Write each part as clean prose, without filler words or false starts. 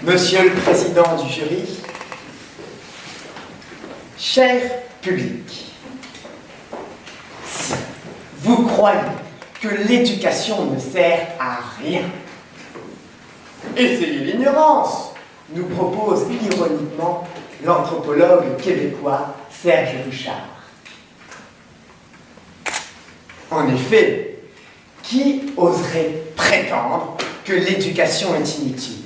Monsieur le Président du jury, cher public, si vous croyez que l'éducation ne sert à rien, essayez l'ignorance, nous propose ironiquement l'anthropologue québécois Serge Bouchard. En effet, qui oserait prétendre que l'éducation est inutile?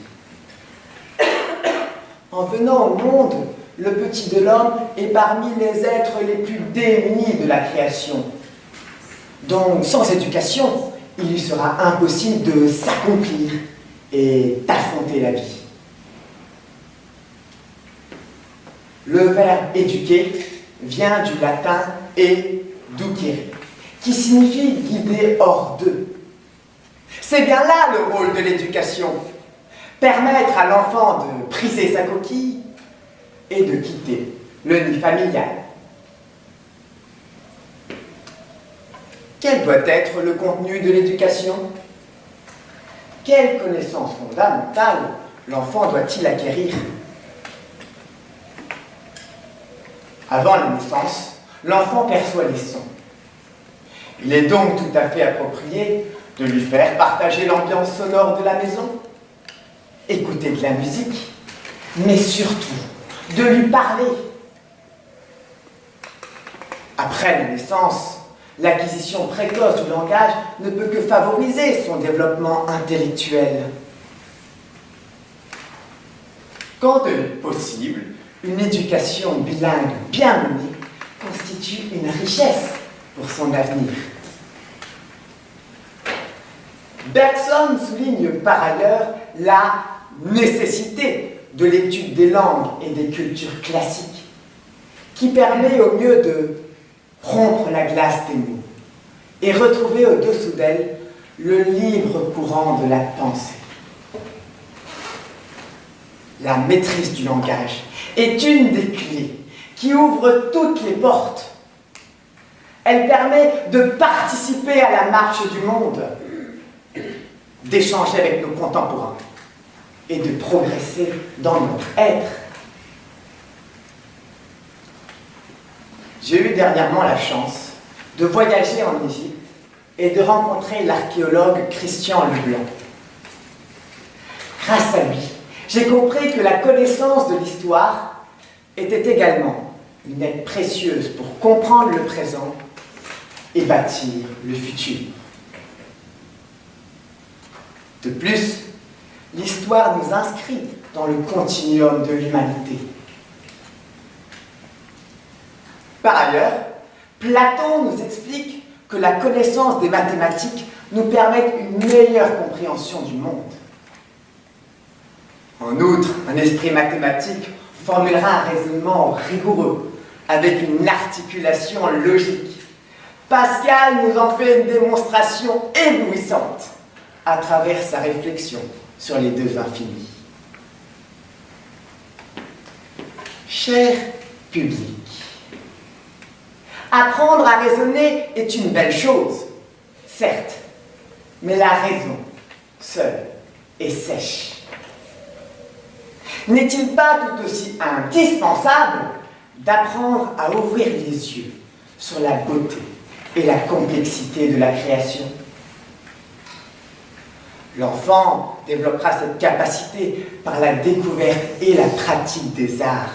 En venant au monde, le petit de l'homme est parmi les êtres les plus démunis de la création. Donc, sans éducation, il lui sera impossible de s'accomplir et d'affronter la vie. Le verbe éduquer vient du latin educere, qui signifie guider hors d'eux. C'est bien là le rôle de l'éducation. Permettre à l'enfant de briser sa coquille et de quitter le nid familial. Quel doit être le contenu de l'éducation? Quelles connaissances fondamentales l'enfant doit-il acquérir? Avant la naissance, l'enfant perçoit les sons. Il est donc tout à fait approprié de lui faire partager l'ambiance sonore de la maison, écouter de la musique, mais surtout de lui parler. Après la naissance, l'acquisition précoce du langage ne peut que favoriser son développement intellectuel. Quand il est possible, une éducation bilingue bien menée constitue une richesse pour son avenir. Bergson souligne par ailleurs la nécessité de l'étude des langues et des cultures classiques, qui permet au mieux de rompre la glace des mots et retrouver au-dessous d'elle le libre courant de la pensée. La maîtrise du langage est une des clés qui ouvre toutes les portes. Elle permet de participer à la marche du monde, d'échanger avec nos contemporains et de progresser dans notre être. J'ai eu dernièrement la chance de voyager en Égypte et de rencontrer l'archéologue Christian Leblanc. Grâce à lui, j'ai compris que la connaissance de l'histoire était également une aide précieuse pour comprendre le présent et bâtir le futur. De plus, l'histoire nous inscrit dans le continuum de l'humanité. Par ailleurs, Platon nous explique que la connaissance des mathématiques nous permet une meilleure compréhension du monde. En outre, un esprit mathématique formulera un raisonnement rigoureux, avec une articulation logique. Pascal nous en fait une démonstration éblouissante à travers sa réflexion sur les deux infinis. Cher public, apprendre à raisonner est une belle chose, certes, mais la raison, seule, est sèche. N'est-il pas tout aussi indispensable d'apprendre à ouvrir les yeux sur la beauté et la complexité de la création? L'enfant développera cette capacité par la découverte et la pratique des arts,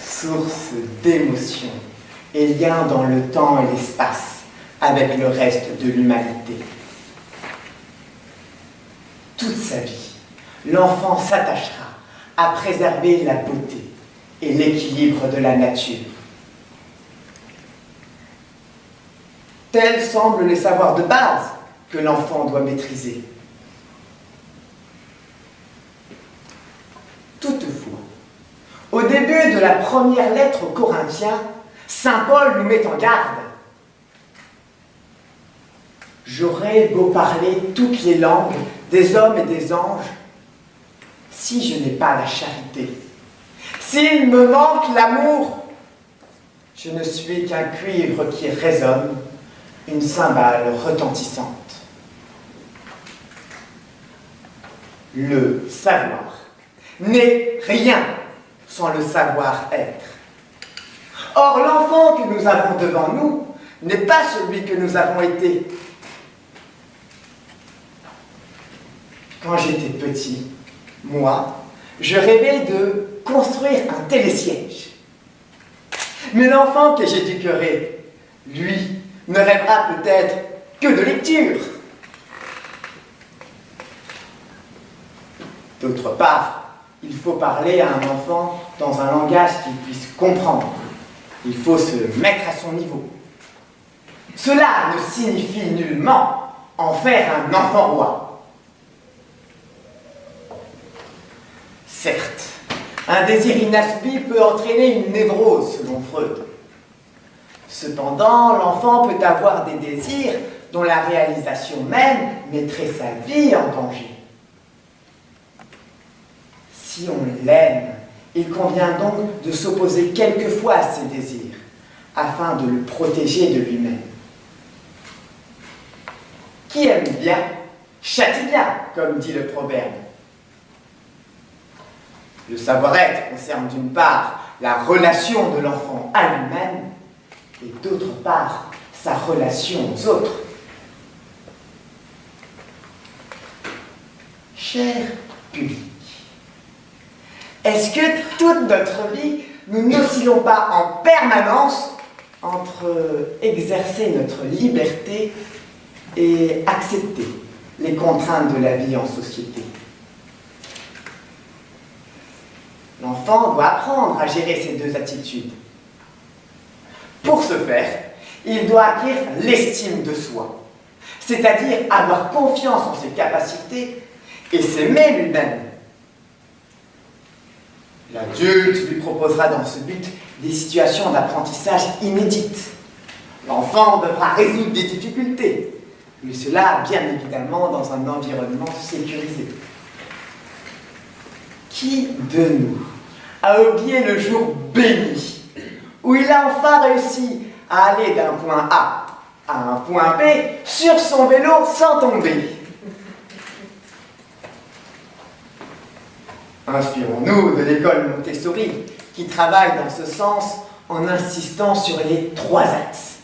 source d'émotion et lien dans le temps et l'espace avec le reste de l'humanité. Toute sa vie, l'enfant s'attachera à préserver la beauté et l'équilibre de la nature. Tels semblent les savoirs de base que l'enfant doit maîtriser. Toutefois, au début de la première lettre aux Corinthiens, saint Paul nous met en garde. J'aurais beau parler toutes les langues des hommes et des anges, si je n'ai pas la charité, s'il me manque l'amour, je ne suis qu'un cuivre qui résonne, une cymbale retentissante. Le savoir n'est rien sans le savoir-être. Or, l'enfant que nous avons devant nous n'est pas celui que nous avons été. Quand j'étais petit, moi, je rêvais de construire un télésiège. Mais l'enfant que j'éduquerai, lui, ne rêvera peut-être que de lecture. D'autre part, il faut parler à un enfant dans un langage qu'il puisse comprendre. Il faut se mettre à son niveau. Cela ne signifie nullement en faire un enfant roi. Certes, un désir inassouvi peut entraîner une névrose, selon Freud. Cependant, l'enfant peut avoir des désirs dont la réalisation même mettrait sa vie en danger. Si on l'aime, il convient donc de s'opposer quelquefois à ses désirs, afin de le protéger de lui-même. Qui aime bien, châtie bien, comme dit le proverbe. Le savoir-être concerne d'une part la relation de l'enfant à lui-même, et d'autre part sa relation aux autres. Cher public, est-ce que toute notre vie, nous n'oscillons pas en permanence entre exercer notre liberté et accepter les contraintes de la vie en société? L'enfant doit apprendre à gérer ces deux attitudes. Pour ce faire, il doit acquérir l'estime de soi, c'est-à-dire avoir confiance en ses capacités et s'aimer lui-même. L'adulte lui proposera dans ce but des situations d'apprentissage inédites. L'enfant devra résoudre des difficultés, mais cela, bien évidemment, dans un environnement sécurisé. Qui de nous a oublié le jour béni où il a enfin réussi à aller d'un point A à un point B sur son vélo sans tomber? Inspirons-nous de l'école Montessori, qui travaille dans ce sens en insistant sur les trois axes,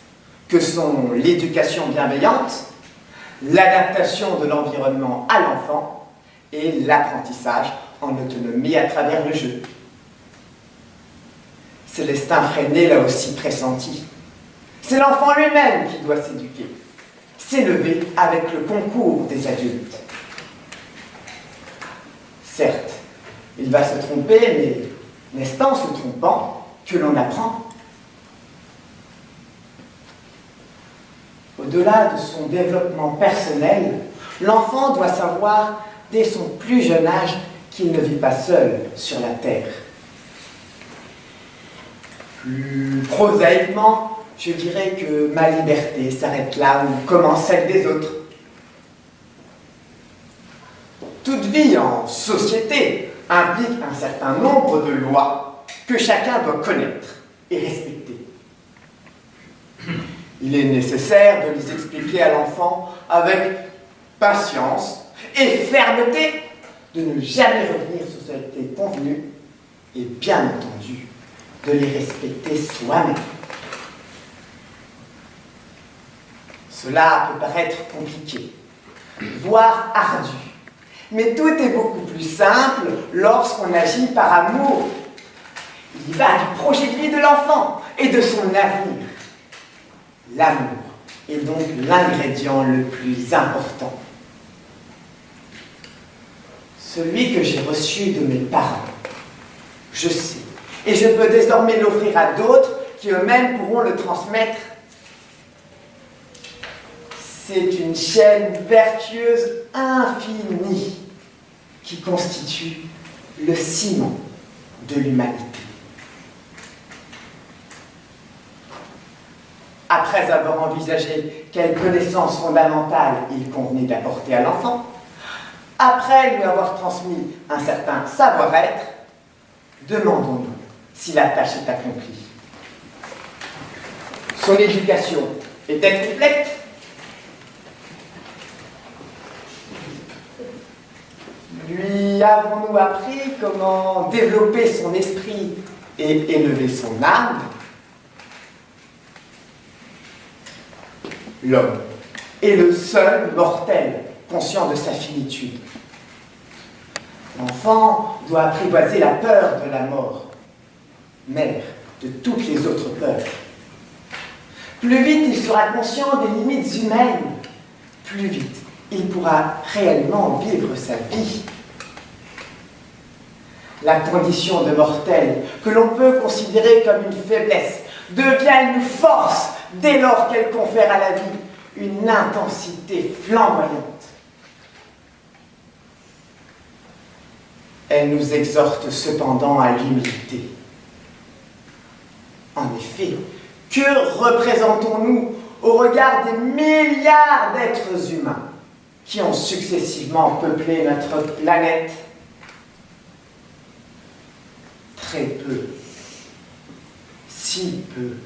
que sont l'éducation bienveillante, l'adaptation de l'environnement à l'enfant et l'apprentissage en autonomie à travers le jeu. Célestin Freinet l'a aussi pressenti. C'est l'enfant lui-même qui doit s'éduquer, s'élever avec le concours des adultes. Certes, il va se tromper, mais n'est-ce pas en se trompant que l'on apprend? Au-delà de son développement personnel, l'enfant doit savoir dès son plus jeune âge qu'il ne vit pas seul sur la terre. Plus prosaïquement, je dirais que ma liberté s'arrête là où commence celle des autres. Toute vie en société implique un certain nombre de lois que chacun doit connaître et respecter. Il est nécessaire de les expliquer à l'enfant avec patience et fermeté, de ne jamais revenir sur ce qui a été convenu et bien entendu de les respecter soi-même. Cela peut paraître compliqué, voire ardu, mais tout est beaucoup plus simple lorsqu'on agit par amour. Il y va du projet de vie de l'enfant et de son avenir. L'amour est donc l'ingrédient le plus important. Celui que j'ai reçu de mes parents, je sais, et je peux désormais l'offrir à d'autres qui eux-mêmes pourront le transmettre. C'est une chaîne vertueuse infinie qui constitue le ciment de l'humanité. Après avoir envisagé quelles connaissances fondamentales il convenait d'apporter à l'enfant, après lui avoir transmis un certain savoir-être, demandons-nous si la tâche est accomplie. Son éducation est-elle complète? Lui avons-nous appris comment développer son esprit et élever son âme? L'homme est le seul mortel conscient de sa finitude. L'enfant doit apprivoiser la peur de la mort, mère de toutes les autres peurs. Plus vite il sera conscient des limites humaines, plus vite il pourra réellement vivre sa vie. La condition de mortel, que l'on peut considérer comme une faiblesse, devient une force dès lors qu'elle confère à la vie une intensité flamboyante. Elle nous exhorte cependant à l'humilité. En effet, que représentons-nous au regard des milliards d'êtres humains qui ont successivement peuplé notre planète? Très peu. Si peu.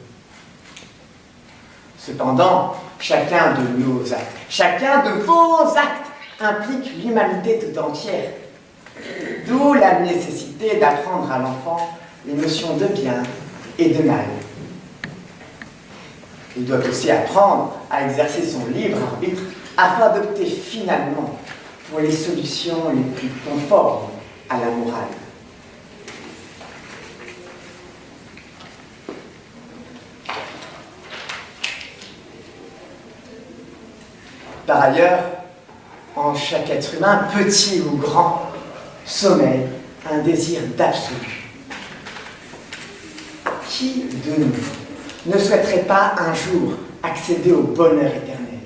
Cependant, chacun de nos actes, chacun de vos actes implique l'humanité tout entière. D'où la nécessité d'apprendre à l'enfant les notions de bien et de mal. Il doit aussi apprendre à exercer son libre arbitre afin d'opter finalement pour les solutions les plus conformes à la morale. Par ailleurs, en chaque être humain, petit ou grand, sommeille un désir d'absolu. Qui de nous ne souhaiterait pas un jour accéder au bonheur éternel?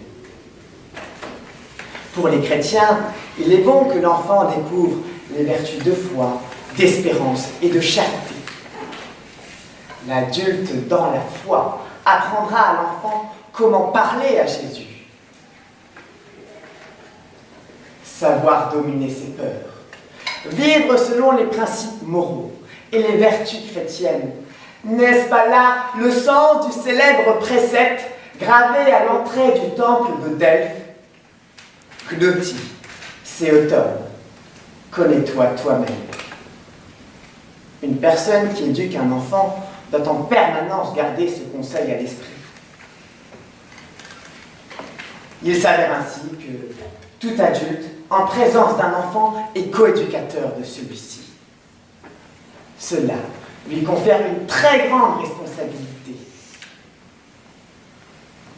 Pour les chrétiens, il est bon que l'enfant découvre les vertus de foi, d'espérance et de charité. L'adulte dans la foi apprendra à l'enfant comment parler à Jésus. Savoir dominer ses peurs, vivre selon les principes moraux et les vertus chrétiennes. N'est-ce pas là le sens du célèbre précepte gravé à l'entrée du temple de Delphes? Gnoti, Séotone, connais-toi toi-même. Une personne qui éduque un enfant doit en permanence garder ce conseil à l'esprit. Il s'avère ainsi que tout adulte, en présence d'un enfant, est coéducateur de celui-ci. Cela lui confère une très grande responsabilité.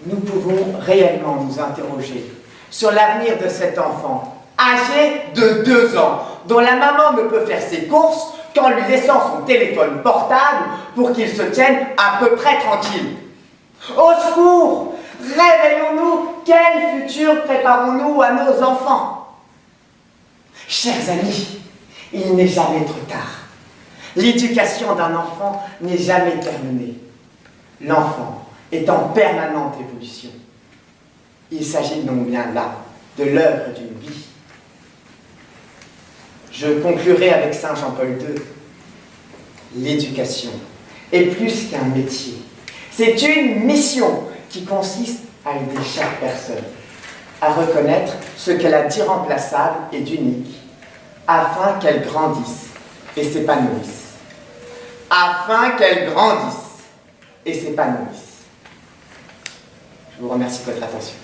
Nous pouvons réellement nous interroger sur l'avenir de cet enfant, âgé de 2 ans, dont la maman ne peut faire ses courses qu'en lui laissant son téléphone portable pour qu'il se tienne à peu près tranquille. Au secours! Réveillons-nous! Quel futur préparons-nous à nos enfants? Chers amis, il n'est jamais trop tard. L'éducation d'un enfant n'est jamais terminée. L'enfant est en permanente évolution. Il s'agit donc bien là de l'œuvre d'une vie. Je conclurai avec Saint Jean-Paul II. L'éducation est plus qu'un métier. C'est une mission qui consiste à aider chaque personne à reconnaître ce qu'elle a d'irremplaçable et d'unique, afin qu'elle grandisse et s'épanouisse. Afin qu'elle grandisse et s'épanouisse. Je vous remercie de votre attention.